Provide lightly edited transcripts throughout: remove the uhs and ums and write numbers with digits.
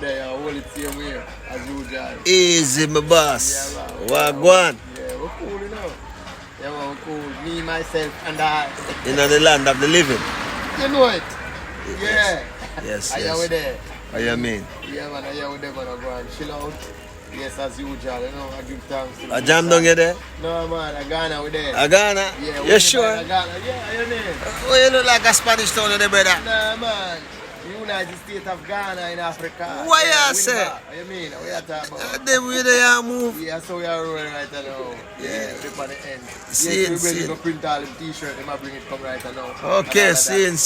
there, hold it same way as usual. Easy, my boss. Yeah, man. Wagwan. Yeah, we're cool, you know. Yeah, man, we're cool. Me, myself, and I. In the land of the living. You know it. Yeah. Yes, Are you there? What you mean? Yeah, man, are you there, man? I go and chill out. Yes, as usual, you know, I give thanks to A jam down you there? No, man, I Ghana with there. A Ghana? Yeah, You sure? I Ghana. Yeah, you know. Oh, you look like a Spanish town there, brother. Nah, man. United States of Ghana in Africa. What you say? What you mean? What you talking about? Them way they move. Yeah, so we are rolling right now. Yeah, rip on the end. See yes, it. We're going to print all the t-shirt. They might bring it come right now. Okay, seeing.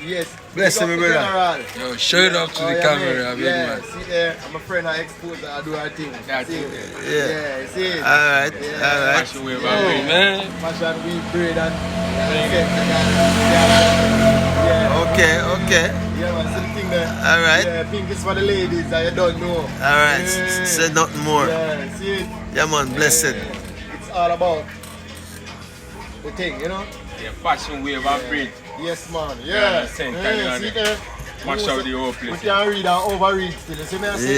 Yes. Bless you, my brother. Yo, show it up to the camera, yeah, see there. I'm a friend. I expose. I do our thing. That's it. Yeah, see it. Alright, alright. Fashion wave, man. Fashion weave, braid and Okay. Yeah, man, see the thing there. Alright. Yeah, pink is for the ladies that you don't know. Alright, Yeah. say nothing more. Yeah, see it. Yeah, man, blessed. It's all about the thing, you know? Yeah, fashion wave and breed. Yes, man. Yeah, Yeah. same Yeah, kind see of there. mash out the whole We place. can read and overread still. You see me? I say, Yeah,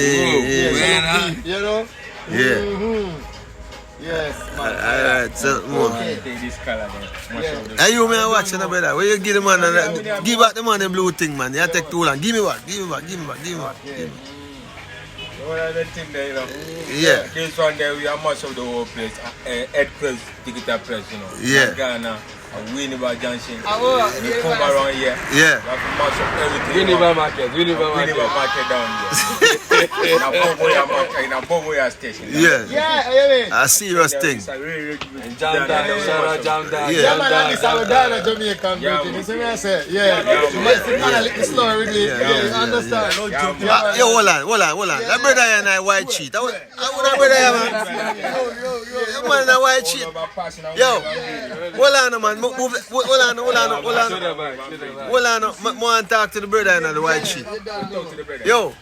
so yeah. look deep, you know? Yeah. Mm-hmm. Yes, man. Alright, so more. Take this color then. Mash out the Are you me watching, brother? Where you give the man give back the man the blue thing, man. You take too long. Give me back. Yeah. One other thing there, you know. Yeah. This one there, we are mash out the whole place. Head press, digital press, you know. Yeah. Ghana, Winneba Junction. Yeah, You come around here. Yeah. You have to mash up everything. Winneba Market Market down here. In a Boboya market, in a Boboya station. Yeah. Yeah, you mean? A serious thing. It's a really good Jam down, shout out, jam down. Yeah. Yeah, man, and this our Ghana Jamaican Yeah, beauty. man. You see me? I say, yeah. Yes, the man a little slow with me. Yeah, you understand? Yeah. Yo, hold on. That brother and I white cheat. I would that brother here, man. You man a white cheat. Yo, hold on, man. Hold on. I want to talk to the brother and the white sheet. Yo.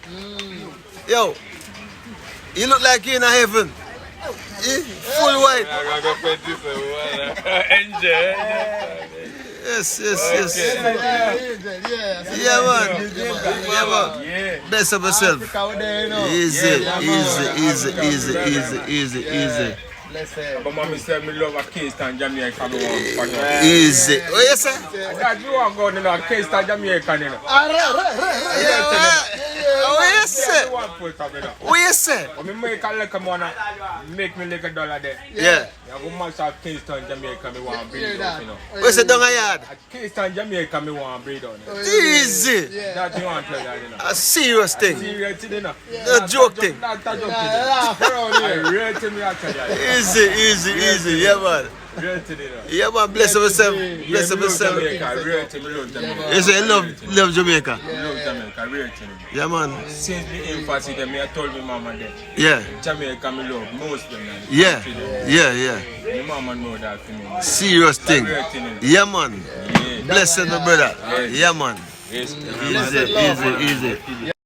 You look like you're in heaven. Full white. Yes. Yeah, man. Best of yourself. Easy. But mommy said me love a Kingston Jamaica. Easy. What you say? That you are going to a Kingston Jamaica, you know. What you say? When me make a little money, make me like $1 there. Yeah. I go match a Kingston Jamaica, me want to breed out, you know. What you say down a yard? A Kingston Jamaica, me want to breed out. Easy. That you want to tell that, you know. A serious thing. Serious thing, you know. No joke thing. That's a joke thing. I real to me, I tell you. Easy. Yeah, man. Real to me, you know. Yeah, man. Bless yourself. Bless yourself. Real to me, love Jamaica. You say love Jamaica. Love Jamaica, real to me. Yeah, man. Since me emphasis them, I told me mama that Yeah. Jamaica me love most of them. Yeah. My mama know that for me. Serious thing. Yeah, man. Yeah. Blessed, my brother. Yeah, man. Yes. Easy.